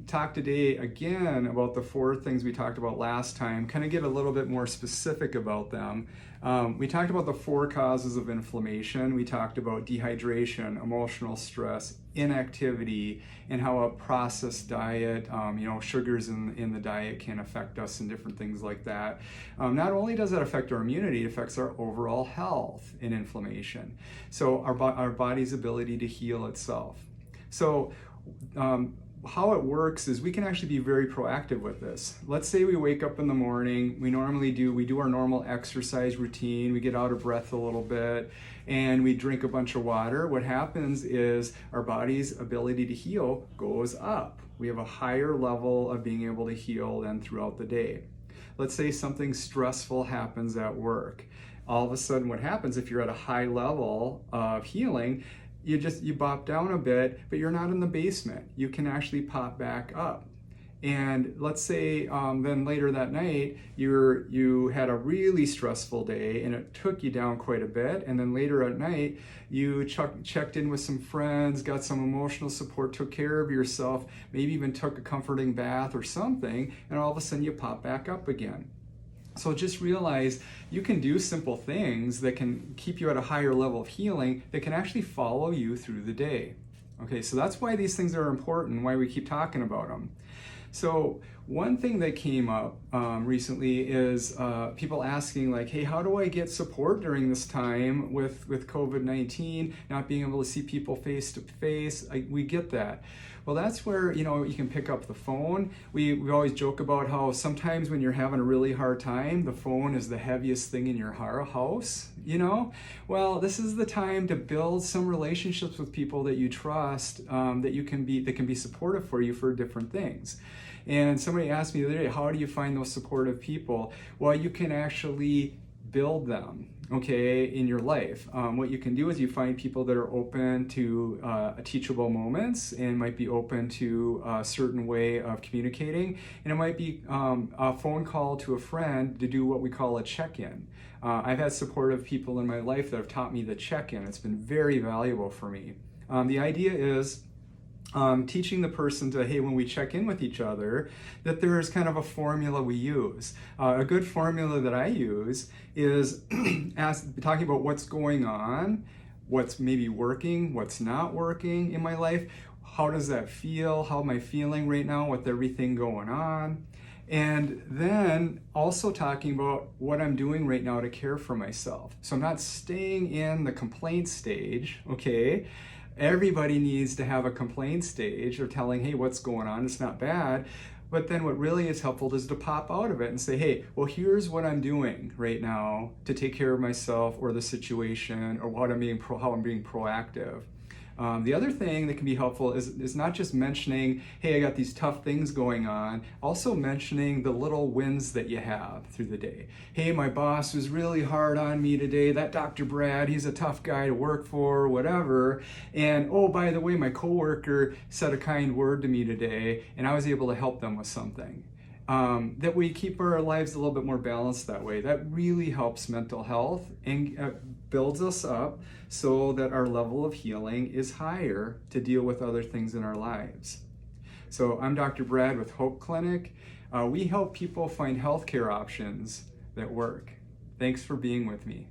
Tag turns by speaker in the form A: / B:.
A: talk today again about the 4 things we talked about last time, kind of get a little bit more specific about them. We talked about the 4 causes of inflammation. We talked about dehydration, emotional stress, inactivity, and how a processed diet, sugars in the diet can affect us and different things like that. Not only does that affect our immunity, it affects our overall health in inflammation. So our body's ability to heal itself. So how it works is we can actually be very proactive with this. Let's say we wake up in the morning, we do our normal exercise routine, we get out of breath a little bit, and we drink a bunch of water. What happens is our body's ability to heal goes up. We have a higher level of being able to heal than throughout the day. Let's say something stressful happens at work. All of a sudden what happens if you're at a high level of healing, you bop down a bit, but you're not in the basement. You can actually pop back up. And let's say then later that night, you had a really stressful day and it took you down quite a bit. And then later at night, you checked in with some friends, got some emotional support, took care of yourself, maybe even took a comforting bath or something, and all of a sudden you pop back up again. So just realize you can do simple things that can keep you at a higher level of healing that can actually follow you through the day. Okay, so that's why these things are important, why we keep talking about them. So one thing that came up recently is people asking like, hey, how do I get support during this time with COVID-19, not being able to see people face to face? We get that. Well, that's where, you can pick up the phone. We always joke about how sometimes when you're having a really hard time, the phone is the heaviest thing in your house, Well, this is the time to build some relationships with people that you trust, that can be supportive for you for different things. And somebody asked me the other day, how do you find those supportive people? Well, you can actually build them, okay, in your life. What you can do is you find people that are open to teachable moments and might be open to a certain way of communicating. And it might be a phone call to a friend to do what we call a check-in. I've had supportive people in my life that have taught me the check-in. It's been very valuable for me. The idea is teaching the person to, hey, when we check in with each other, that there's kind of a formula we use. A good formula that I use is talking about what's going on, what's maybe working, what's not working in my life, how does that feel, how am I feeling right now with everything going on, and then also talking about what I'm doing right now to care for myself. So I'm not staying in the complaint stage, okay? Everybody needs to have a complaint stage or telling, hey, what's going on? It's not bad. But then what really is helpful is to pop out of it and say, hey, well, here's what I'm doing right now to take care of myself or the situation or how I'm being proactive. The other thing that can be helpful is not just mentioning, hey, I got these tough things going on, also mentioning the little wins that you have through the day. Hey, my boss was really hard on me today. That Dr. Brad, he's a tough guy to work for, whatever. And oh, by the way, my coworker said a kind word to me today, and I was able to help them with something. That we keep our lives a little bit more balanced that way. That really helps mental health and builds us up so that our level of healing is higher to deal with other things in our lives. So I'm Dr. Brad with Hope Clinic. We help people find healthcare options that work. Thanks for being with me.